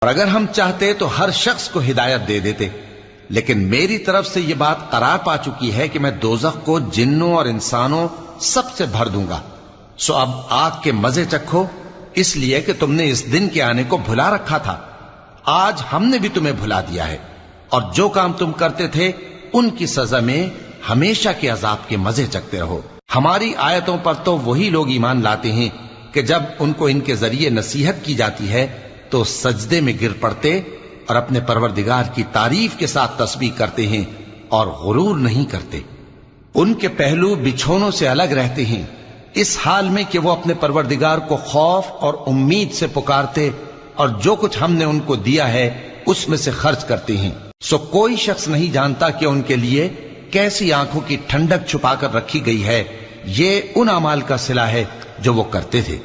اور اگر ہم چاہتے تو ہر شخص کو ہدایت دے دیتے، لیکن میری طرف سے یہ بات قرار پا چکی ہے کہ میں دوزخ کو جنوں اور انسانوں سب سے بھر دوں گا، سو اب آگ کے مزے چکھو، اس لیے کہ تم نے اس دن کے آنے کو بھلا رکھا تھا۔ آج ہم نے بھی تمہیں بھلا دیا ہے، اور جو کام تم کرتے تھے ان کی سزا میں ہمیشہ کے عذاب کے مزے چکتے رہو۔ ہماری آیتوں پر تو وہی لوگ ایمان لاتے ہیں کہ جب ان کو ان کے ذریعے نصیحت کی جاتی ہے تو سجدے میں گر پڑتے اور اپنے پروردگار کی تعریف کے ساتھ تسبیح کرتے ہیں اور غرور نہیں کرتے۔ ان کے پہلو بچھونوں سے الگ رہتے ہیں، اس حال میں کہ وہ اپنے پروردگار کو خوف اور امید سے پکارتے اور جو کچھ ہم نے ان کو دیا ہے اس میں سے خرچ کرتے ہیں۔ سو کوئی شخص نہیں جانتا کہ ان کے لیے کیسی آنکھوں کی ٹھنڈک چھپا کر رکھی گئی ہے، یہ ان اعمال کا صلہ ہے جو وہ کرتے تھے۔